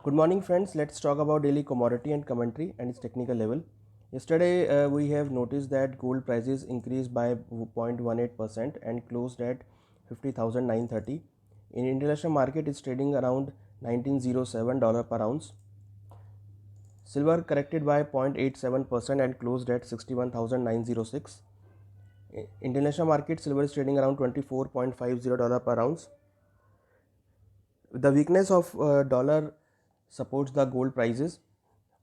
Good morning friends, let's talk about daily commodity and commentary and its technical level. Yesterday we have noticed that gold prices increased by 0.18% and closed at 50,930. In international market it's trading around $1907 per ounce. Silver corrected by 0.87% and closed at 61,906. International market silver is trading around $24.50 per ounce. The weakness of dollar supports the gold prices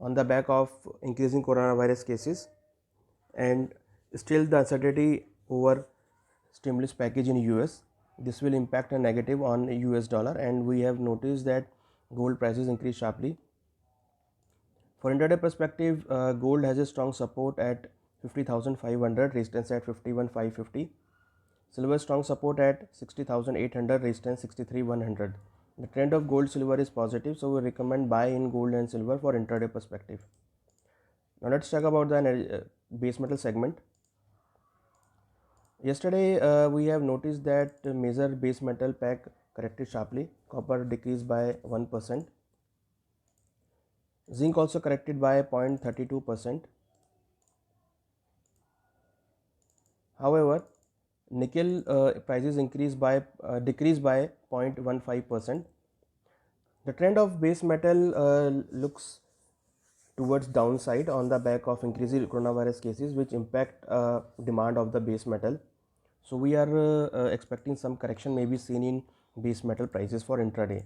on the back of increasing coronavirus cases and still the uncertainty over stimulus package in US. This will impact a negative on US dollar, and we have noticed that gold prices increase sharply. For intraday perspective, gold has a strong support at 50,500, resistance at 51,550. Silver strong support at 60,800, resistance 63,100. The trend of gold silver is positive, so we recommend buy in gold and silver for intraday perspective. Now let's talk about the base metal segment. Yesterday we have noticed that major base metal pack corrected sharply. Copper decreased by 1%. Zinc also corrected by 0.32%. However, nickel prices decreased by 0.15%. The trend of base metal looks towards downside on the back of increasing coronavirus cases, which impact demand of the base metal. So we are expecting some correction may be seen in base metal prices for intraday.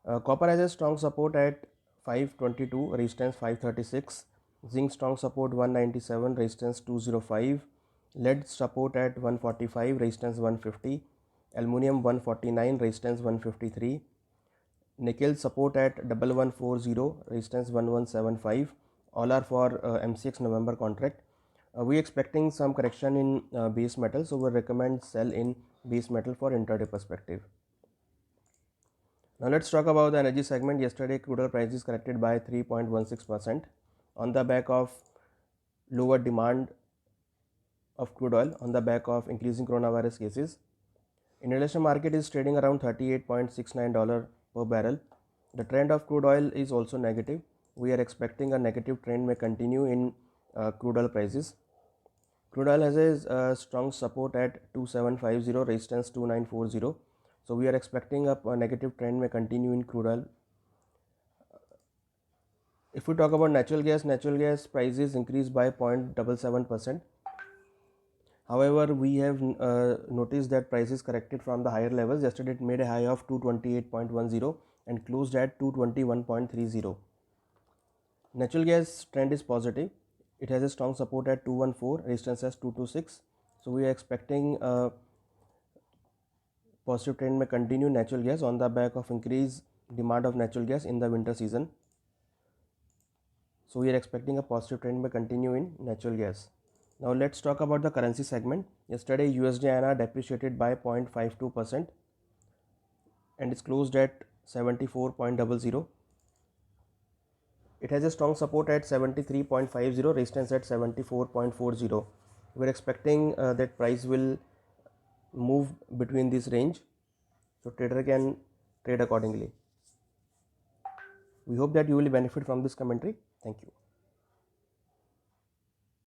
Copper has a strong support at 522, resistance 536. Zinc strong support 197, resistance 205. Lead support at 145, resistance 150. Aluminium 149, resistance 153. Nickel support at 1140, resistance 1175. All are for MCX November contract. We expecting some correction in base metal, so we recommend sell in base metal for intraday perspective. Now let's talk about the energy segment. Yesterday crude oil prices corrected by 3.16% on the back of lower demand of crude oil on the back of increasing coronavirus cases. International market is trading around $38.69 per barrel. The trend of crude oil is also negative. We are expecting a negative trend may continue in crude oil prices. Crude oil has a strong support at 2750, resistance 2940. So we are expecting a negative trend may continue in crude oil. If we talk about natural gas prices increased by 0.77%. However, we have noticed that prices corrected from the higher levels. Yesterday it made a high of 228.10 and closed at 221.30. Natural gas trend is positive. It has a strong support at 214, resistance as 226. So we are expecting a positive trend may continue in natural gas on the back of increased demand of natural gas in the winter season. So we are expecting a positive trend may continue in natural gas. Now let's talk about the currency segment. Yesterday USD INR depreciated by 0.52% and is closed at 74.00. It has a strong support at 73.50, resistance at 74.40. We are expecting that price will move between this range, so trader can trade accordingly. We hope that you will benefit from this commentary. Thank you.